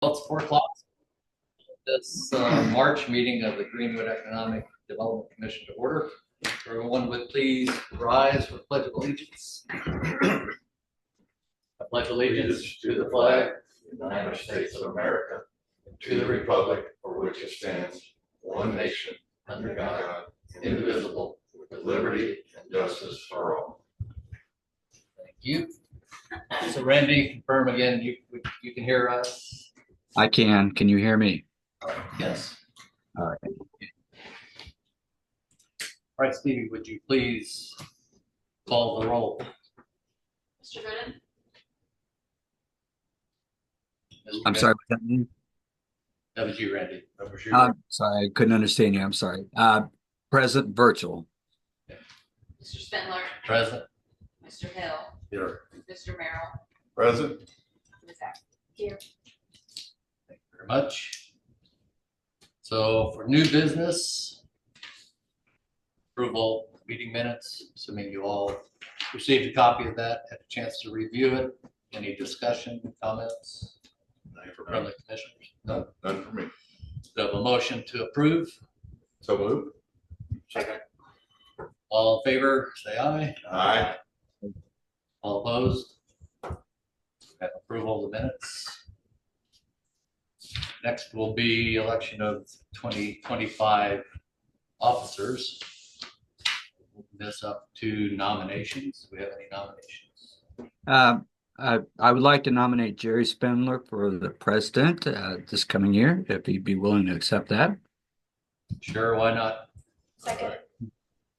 Well, it's 4 o'clock. This March meeting of the Greenwood Economic Development Commission to order. Everyone would please rise for the Pledge of Allegiance. I pledge allegiance to the flag of the United States of America, and to the republic for which it stands, one nation, under God, indivisible, with liberty and justice for all. Thank you. So Randy, confirm again, you can hear us? I can. Can you hear me? Yes. All right. All right, Stevie, would you please call the roll? Mr. Gooden? I'm sorry. What's that mean? That was you, Randy. That was you. Sorry, I couldn't understand you. I'm sorry. Present virtual. Mr. Spindler? Present. Mr. Hill? Here. Mr. Merrill? Present. Ms. Act? Here. Thank you very much. So for new business, approval meeting minutes, assuming you all received a copy of that, had a chance to review it. Any discussion, comments from the commissioners? No. None for me. Do I have a motion to approve? So move. Second. All in favor, say aye. Aye. All opposed? Have approval of the minutes. Next will be election of 2025 officers. Open this up to nominations. Do we have any nominations? I would like to nominate Jerry Spindler for the president this coming year, if he'd be willing to accept that. Sure, why not? Second.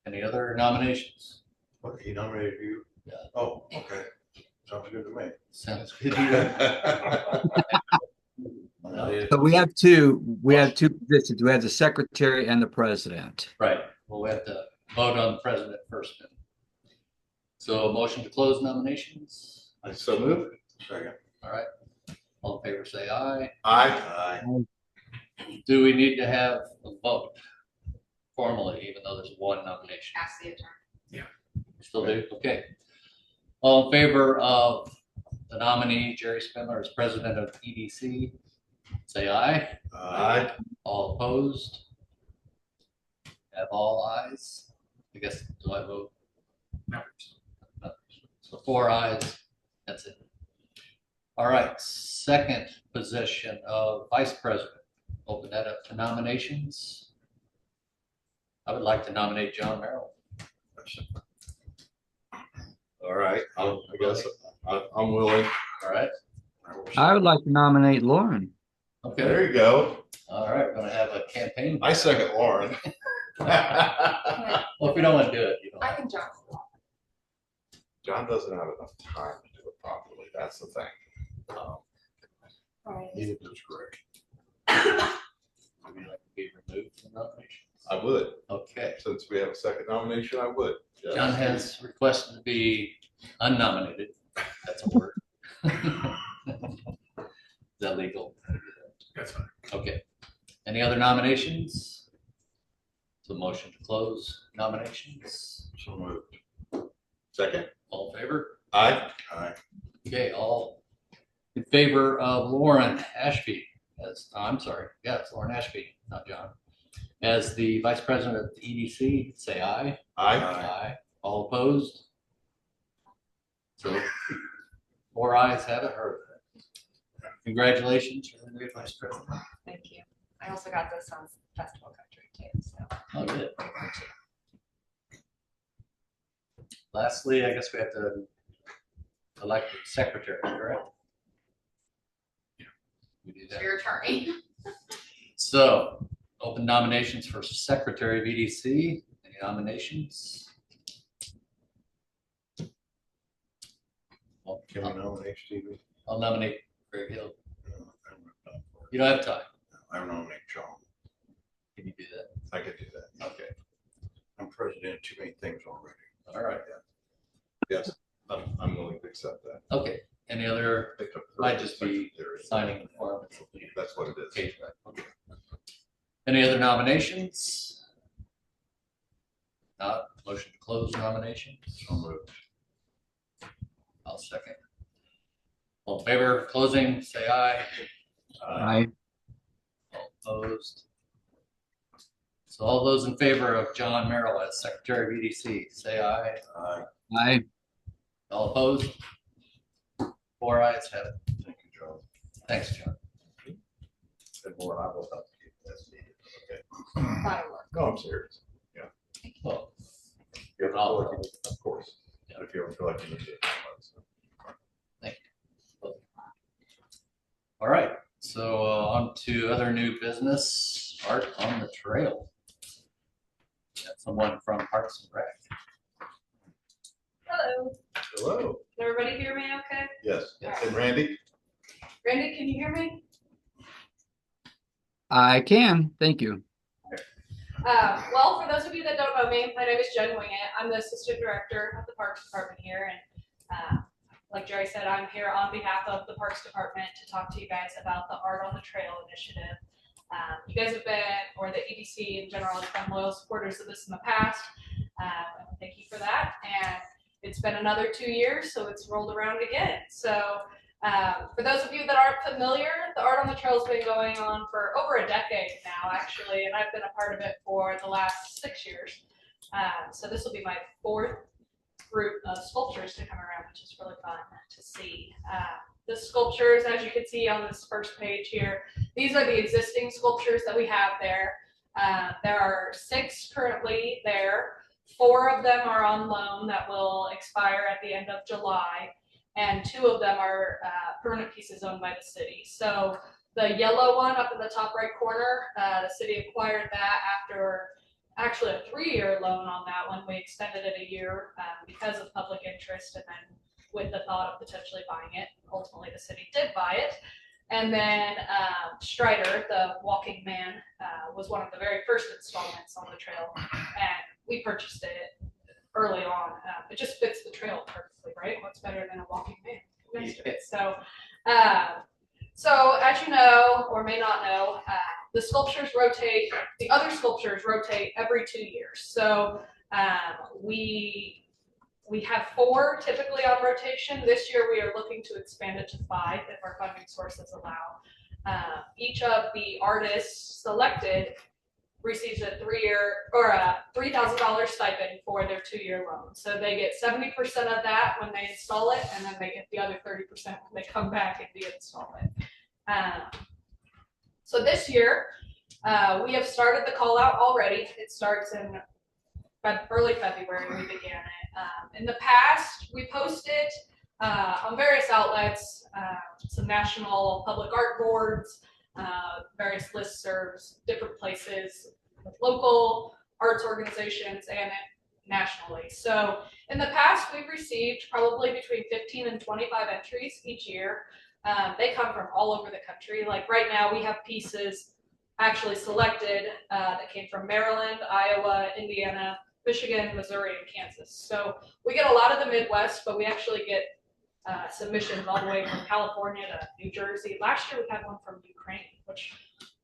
Any other nominations? What, he nominated you? Yeah. Oh, okay. Sounds good to me. Sounds good. So we have two positions. We have the secretary and the president. Right. Well, we have to vote on the president first. So motion to close nominations. I so move. Second. All right. All in favor, say aye. Aye. Do we need to have a vote formally, even though there's one nomination? Ask the attorney. Still do? Okay. All in favor of the nominee, Jerry Spindler, as president of EDC, say aye. Aye. All opposed? Have all ayes? I guess, do I vote? No. So 4 ayes, that's it. All right, second position of vice president. Open that up to nominations. I would like to nominate John Merrill. All right. I guess I'm willing. All right, I would like to nominate Lauren. okay. There you go. All right, we're gonna have a campaign. I second Lauren. Well, if we don't want to do it, you know. I can jump. John doesn't have enough time to do it properly. That's the thing. All right. Neither does Greg. Would you like to be removed from nominations? I would. Okay. Since we have a second nomination, I would. Yes. John has requested to be unnominated. That's a word. Is that legal? That's fine. Okay. Any other nominations? So motion to close nominations. So moved. Second. All in favor? Aye. Aye. Okay, all in favor of Lauren Ashby as, I'm sorry, yeah, it's Lauren Ashby, not John. As the vice president of the EDC, say aye. Aye. Aye. All opposed? So 4 ayes have it heard. Congratulations, you're the new vice president. Thank you. I also got this on Festival Country too, so. Oh, good. Lastly, I guess we have to elect a secretary, correct? We do that. Your attorney. So, open nominations for secretary of EDC. Any nominations? Well, Can we nominate Stevie? I'll nominate Greg Hill. No, I don't have time for it. You don't have time. I nominate John. Can you do that? I could do that. Okay. I'm president of too many things already. All right. Yes, I'm willing to accept that. Okay. Any other, might just be signing the form. That's what it is. Okay, right. Okay. Any other nominations? Not, motion to close nominations. So moved. I'll second. All in favor of closing, say aye. Aye. Aye. All opposed? So all those in favor of John Merrill as Secretary of EDC, say aye. Aye. Aye. All opposed? 4 ayes have it. Thank you, John. Thanks, John. And more, I will help keep this needed. Okay. That'll work. No, I'm serious. Well, You have to feel like you need- Of course. Yeah. If you ever feel like you need to. all right, so on to other new business, art on the trail. Got someone from Parks and Rec. Hello, Hello. can everybody hear me okay? Yes. Yes. And Randy? Randy, can you hear me? I can, thank you. Well, for those of you that don't know me, my name is Jen Wingett. I'm the assistant director of the Parks Department here. And like Jerry said, I'm here on behalf of the Parks Department to talk to you guys about the Art on the Trail initiative. You guys have been, or the EDC in general, has been loyal supporters of this in the past. Thank you for that. And it's been another 2 years, so it's rolled around again. So for those of you that aren't familiar, the Art on the Trail has been going on for over a decade now, actually, and I've been a part of it for the last 6 years. So this will be my 4th group of sculptures to come around, which is really fun to see. The sculptures, as you can see on this first page here, these are the existing sculptures that we have there. There are 6 currently there. 4 of them are on loan that will expire at the end of July. And 2 of them are permanent pieces owned by the city. So the yellow one up in the top right corner, the city acquired that after actually a 3-year loan on that one. We extended it a year because of public interest, and then with the thought of potentially buying it. Ultimately, the city did buy it. And then Strider, the walking man, was one of the very first installments on the trail. And we purchased it early on. It just fits the trail perfectly, right? What's better than a walking man next to it? So, as you know, or may not know, the sculptures rotate, the other sculptures rotate every 2 years. So we have 4 typically on rotation. This year we are looking to expand it to 5 if our funding sources allow. Each of the artists selected receives a 3-year or a $3,000 stipend for their 2-year loan. So they get 70% of that when they install it, and then they get the other 30% when they come back and de-install it. So this year, we have started the call out already. It starts in early February, we began it. In the past, we posted on various outlets, some national public art boards, various listservs, different places with local arts organizations and nationally. So in the past, we've received probably between 15 and 25 entries each year. They come from all over the country. Like right now, we have pieces actually selected that came from Maryland, Iowa, Indiana, Michigan, Missouri, and Kansas. So we get a lot of the Midwest, but we actually get submissions all the way from California to New Jersey. Last year we had one from Ukraine, which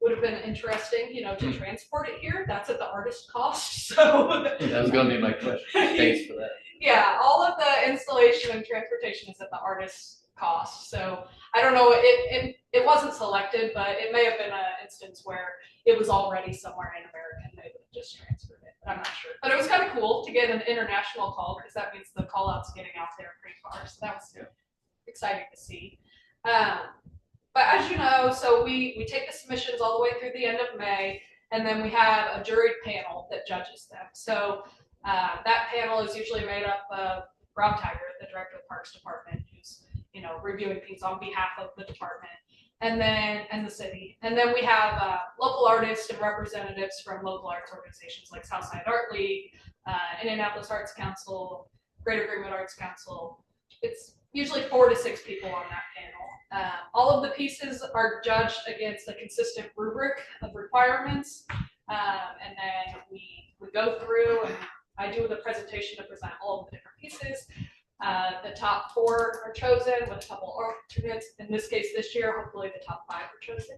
would have been interesting, to transport it here. That's at the artist cost. So That was going to be my question. Thanks for that. yeah, all of the installation and transportation is at the artist's cost. So I don't know, it wasn't selected, but it may have been an instance where it was already somewhere in America and they would have just transferred it. I'm not sure. But it was kind of cool to get an international call because that means the call out's getting out there pretty far. So that was exciting to see. But as you know, so we take the submissions all the way through the end of May, and then we have a juried panel that judges them. So that panel is usually made up of Rob Taggart, the director of the Parks Department, who's reviewing things on behalf of the department, and the city. And then we have local artists and representatives from local arts organizations like Southside Art League, Indianapolis Arts Council, Greater Greenwood Arts Council. It's usually 4 to 6 people on that panel. All of the pieces are judged against a consistent rubric of requirements, and then we go through and I do the presentation to present all of the different pieces. The top 4 are chosen with a couple alternates. In this case, this year, hopefully the top 5 are chosen.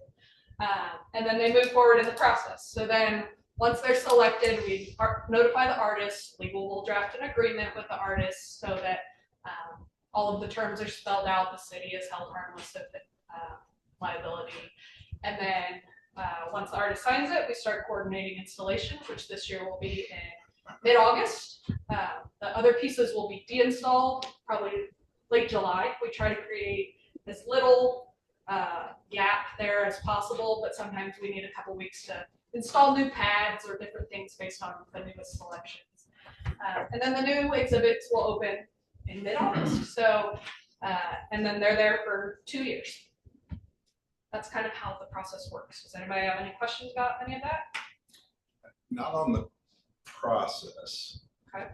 And then they move forward in the process. So then once they're selected, we notify the artist. Legal will draft an agreement with the artist so that all of the terms are spelled out. The city is held harmless of liability. And then once the artist signs it, we start coordinating installation, which this year will be in mid-August. The other pieces will be de-installed probably late July. We try to create as little gap there as possible, but sometimes we need a couple weeks to install new pads or different things based on the newest selections. And then the new exhibits will open in mid-August. So, and then they're there for 2 years. That's kind of how the process works. Does anybody have any questions about any of that? Not on the process. Okay.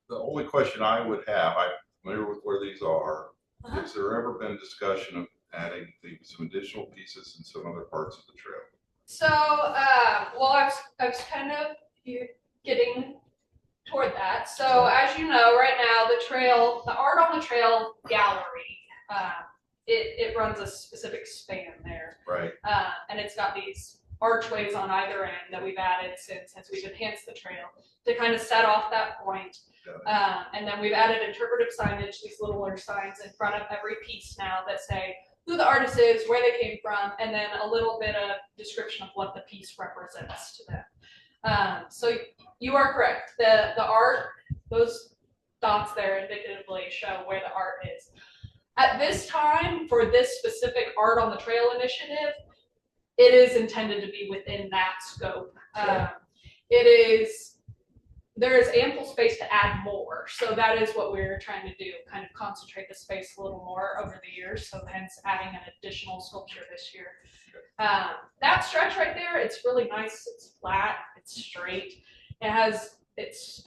The only question I would have, I'm familiar with where these are. Uh-huh. Has there ever been discussion of adding some additional pieces in some other parts of the trail? So, well, I was kind of getting toward that. So, as you know, right now, the art on the trail gallery, it runs a specific span there. Right. And it's got these archways on either end that we've added since we've enhanced the trail to kind of set off that point. And then we've added interpretive signage, these littler signs in front of every piece now that say who the artist is, where they came from, and then a little bit of description of what the piece represents to them. So you are correct. The art, those dots there indicatively show where the art is. At this time, for this specific Art on the Trail initiative, it is intended to be within that scope. There is ample space to add more. So that is what we're trying to do, kind of concentrate the space a little more over the years. So hence adding an additional sculpture this year. That stretch right there, it's really nice. It's flat, it's straight. It's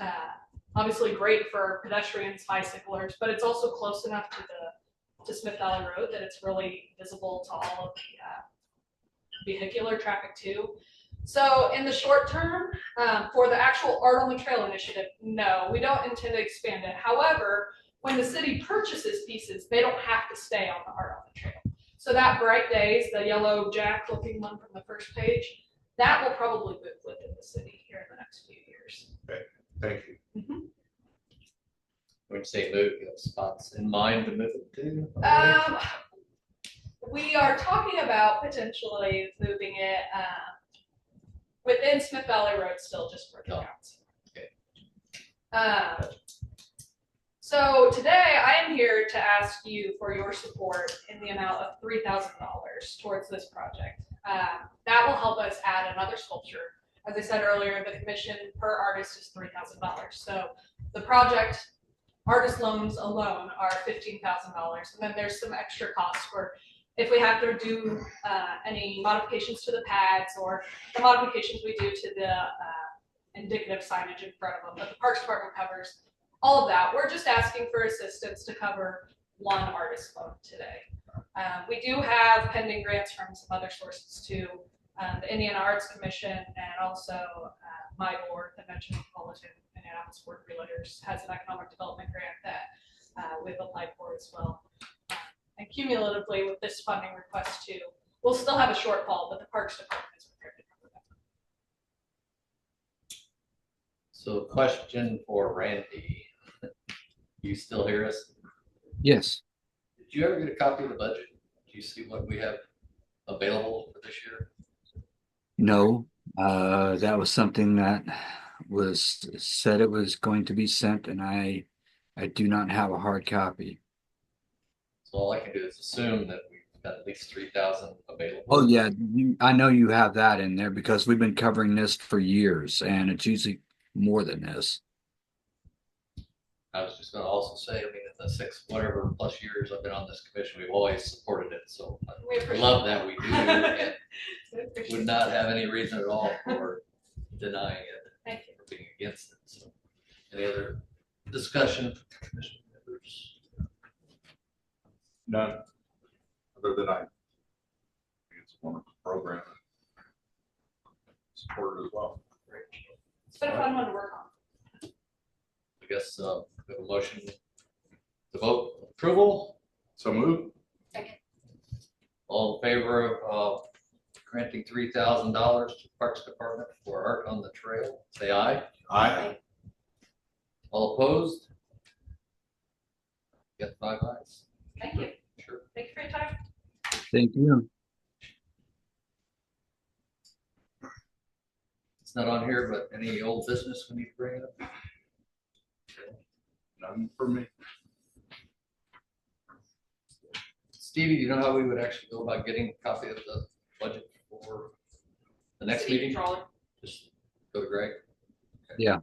obviously great for pedestrians, bicyclers, but it's also close enough to Smith Valley Road that it's really visible to all of the vehicular traffic too. So in the short term, for the actual Art on the Trail initiative, no, we don't intend to expand it. However, when the city purchases pieces, they don't have to stay on the Art on the Trail. So that Bright Days, the yellow jack looking one from the first page, that will probably move within the city here in the next few years. Okay, thank you. Mm-hmm. When you say move, you have spots in mind to move it to? We are talking about potentially moving it within Smith Valley Road still, just for the counts. Okay. So today I am here to ask you for your support in the amount of $3,000 towards this project. That will help us add another sculpture. As I said earlier, the commission per artist is $3,000. So the project artist loans alone are $15,000. And then there's some extra costs for if we have to do any modifications to the pads or the modifications we do to the indicative signage in front of them that the Parks Department covers, all of that. We're just asking for assistance to cover one artist loan today. We do have pending grants from some other sources too. The Indiana Arts Commission and also my board, the Metropolitan Indianapolis Board of Realtors, has an economic development grant that we've applied for as well. And cumulatively with this funding request too, we'll still have a shortfall, but the Parks Department is prepared to cover that. So question for Randy. You still hear us? Yes. Did you ever get a copy of the budget? Do you see what we have available for this year? No, that was something that was said it was going to be sent, and I do not have a hard copy. So all I can do is assume that we've got at least 3,000 available. Oh yeah, I know you have that in there because we've been covering this for years, and it's usually more than this. I was just going to also say, I mean, in the 6 whatever plus years I've been on this commission, we've always supported it. So I love that we do, and would not have any reason at all for denying it. Thank you. Or being against it. So, any other discussion from commission members? None, other than I think it's a wonderful program. Support it as well. Great. It's been a fun one to work on. I guess we have a motion to vote approval. So move. All in favor of granting $3,000 to Parks Department for Art on the Trail, say aye. Aye. All opposed? Got 5 ayes. Thank you. Sure. Thank you for your time. Thank you. It's not on here, but any old business we need to bring up? None for me. Stevie, do you know how we would actually go about getting a copy of the budget for the next City meeting? controller. Just go to Greg? Okay. Yeah.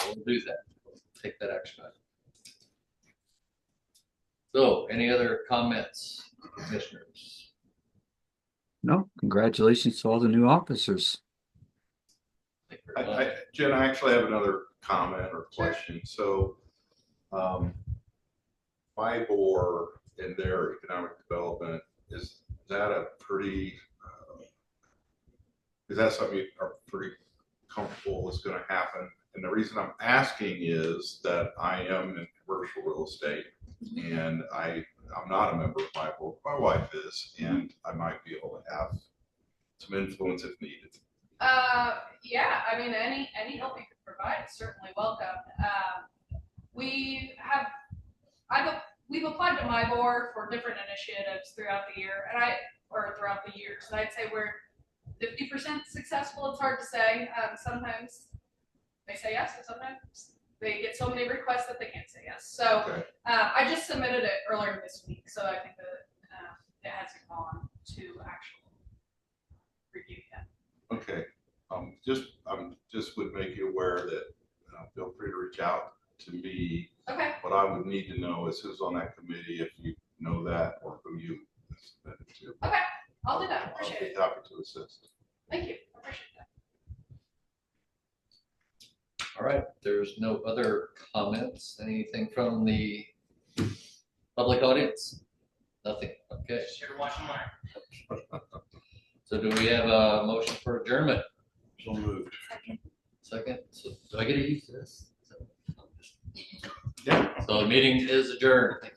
We'll do that. We'll take that action item. So, any other comments, commissioners? No, congratulations to all the new officers. Thank you very much. Jen, I actually have another comment or question. So, FIBOR in their economic development, is that a pretty, is that something you are pretty comfortable is going to happen? And the reason I'm asking is that I am in commercial real estate and I'm not a member of FIBOR. My wife is, and I might be able to have some influence if needed. Yeah, I mean, any help you can provide is certainly welcome. We've applied to MIBOR for different initiatives throughout the year, throughout the years. And I'd say we're 50% successful. It's hard to say. Sometimes they say yes, and sometimes they get so many requests that they can't say yes. So Okay. I just submitted it earlier this week, so I think that it hasn't gone to actual review yet. Okay, just would make you aware that, feel free to reach out to me. Okay. What I would need to know is who's on that committee, if you know that, or who you submitted it to. Okay, I'll do that. Appreciate I'll it. be happy to assist. Thank you. I appreciate that. All right, there's no other comments. Anything from the public audience? Nothing. Okay. Just here to watch the line. So do we have a motion for adjournment? So moved. Second? So do I get to use this? Yeah. So the meeting is adjourned. Thank